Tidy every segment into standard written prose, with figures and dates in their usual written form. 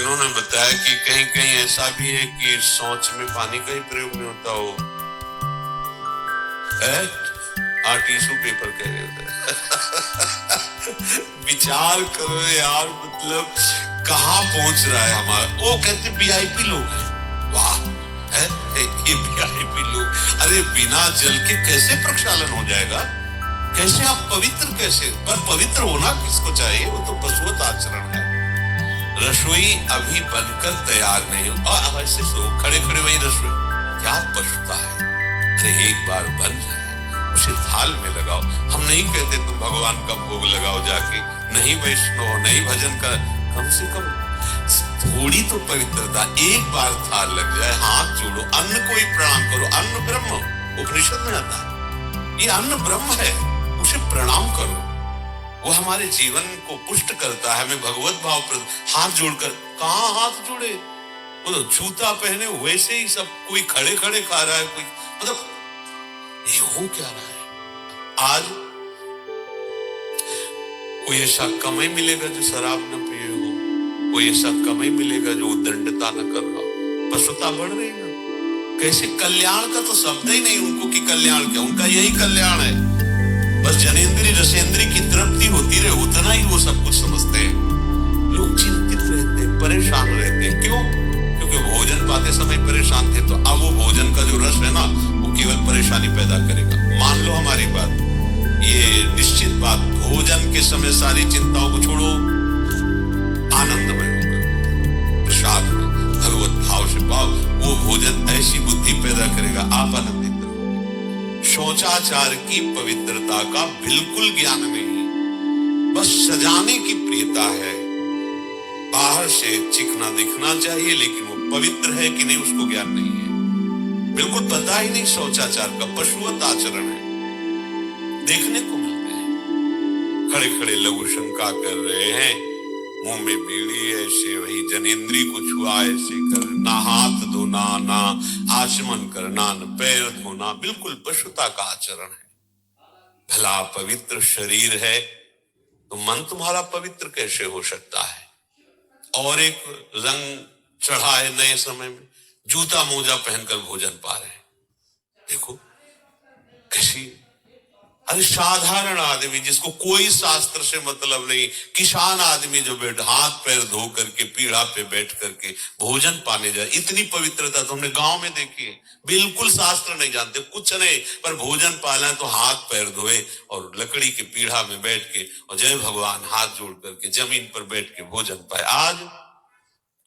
इन्होंने बताया कि कहीं कहीं ऐसा भी है कि शौच में पानी का ही प्रयोग नहीं होता हो। टिश्यू पेपर कह रहे होते। विचार करो यार, मतलब कहाँ पहुंच रहा है हमारा। वो कहते वीआईपी लोग हैं, वाह है ये वीआईपी लोग। अरे बिना जल के कैसे प्रक्षालन हो जाएगा, कैसे आप पवित्र, कैसे? पर पवित्र होना किसको चाहिए, वो तो पशुवत आचरण है। रसोई अभी बनकर तैयार नहीं हो, ऐसे सो खड़े खड़े वही रसोई, क्या पशुता है। अरे एक बार बन जाए उसे थाल में लगाओ। हम नहीं कहते तुम भगवान का भोग लगाओ जाके, नहीं वैष्णव नहीं भजन कर, कम से कम थोड़ी तो पवित्रता। एक बार थाल लग जाए, हाथ जोड़ो, अन्न को ही प्रणाम करो। अन्न ब्रह्म, उपनिषद में आता है ये अन्न ब्रह्म है, उसे प्रणाम करो। वो हमारे जीवन को पुष्ट करता है, हमें भगवत भाव पर हाथ जोड़कर। कहाँ हाथ जोड़े, वो तो जूता पहने वैसे ही सब, कोई खड़े खड़े खा रहा है, कोई मतलब ये हो क्या रहा है। आज कोई ऐसा कमाई मिलेगा जो शराब न पिए हो, कोई ऐसा कमाई मिलेगा जो उद्दंडता न कर रहा हो। पशुता बढ़ रही ना, कैसे कल्याण का तो शब्द ही नहीं उनको कि कल्याण क्या, उनका यही कल्याण है। बस जनेंद्री रसेंद्री की तृप्ति होती रहे, उतना ही वो सब कुछ समझते हैं। लोग चिंतित रहते, परेशान रहते, क्यों? क्योंकि भोजन पाते समय परेशान थे, तो अब वो भोजन का जो रस है ना, वो केवल परेशानी पैदा करेगा। मान लो हमारी बात, ये निश्चित बात, भोजन के समय सारी चिंताओं को छोड़ो, आनंदमय होगा प्रसाद में, भगवत भाव से पाओ। वो भोजन ऐसी बुद्धि पैदा करेगा, आप आनंदित। शौचाचार की पवित्रता का बिल्कुल ज्ञान नहीं, बस सजाने की प्रियता है। बाहर से चिकना दिखना चाहिए, लेकिन वो पवित्र है कि नहीं उसको ज्ञान नहीं है, बिल्कुल पता ही नहीं। शौचाचार का पशुवत आचरण है, देखने को मिलते हैं। खड़े खड़े लघु शंका कर रहे हैं, मुंह में बीड़ी ऐसे, वही जनेंद्री को छुआ ऐसे कर, ना हाथ धोना, ना आचमन करना, न पैर धोना, बिल्कुल पशुता का आचरण है। भला पवित्र शरीर है तो मन तुम्हारा पवित्र कैसे हो सकता है? और एक रंग चढ़ा है नए समय में, जूता मोजा पहनकर भोजन पा रहे हैं। देखो कैसी, अरे साधारण आदमी जिसको कोई शास्त्र से मतलब नहीं, किसान आदमी जो बैठ हाथ पैर धो करके पीढ़ा पे बैठ करके भोजन पाने जाए, इतनी पवित्रता तो हमने गांव में देखी है। बिल्कुल शास्त्र नहीं जानते, कुछ नहीं, पर भोजन पाना है तो हाथ पैर धोए और लकड़ी के पीढ़ा में बैठ के और जय भगवान हाथ जोड़ करके जमीन पर बैठ के भोजन पाए। आज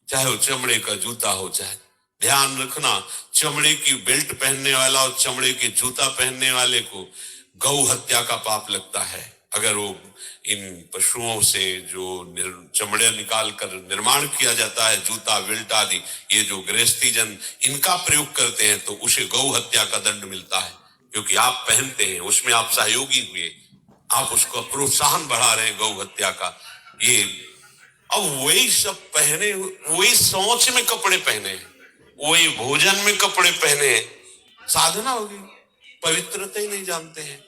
चाहे वो चमड़े का जूता हो, चाहे ध्यान रखना, चमड़े की बेल्ट पहनने वाला और चमड़े के जूता पहनने वाले को गौ हत्या का पाप लगता है। अगर वो इन पशुओं से जो चमड़े निकाल कर निर्माण किया जाता है, जूता बेल्ट आदि, ये जो गृहस्थी जन इनका प्रयोग करते हैं, तो उसे गौ हत्या का दंड मिलता है। क्योंकि आप पहनते हैं, उसमें आप सहयोगी हुए, आप उसको प्रोत्साहन बढ़ा रहे हैं गौ हत्या का। ये अब वही सब पहने, वही शौच में कपड़े पहने हैं, वही भोजन में कपड़े पहने हैं, साधना होगी, पवित्रता ही नहीं जानते हैं।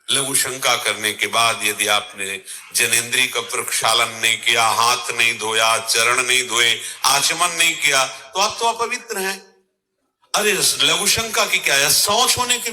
लघु शंका करने के बाद यदि आपने जनेंद्री का प्रक्षालन नहीं किया, हाथ नहीं धोया, चरण नहीं धोए, आचमन नहीं किया, तो आप तो अपवित्र हैं। अरे लघु शंका की क्या है, शौच होने के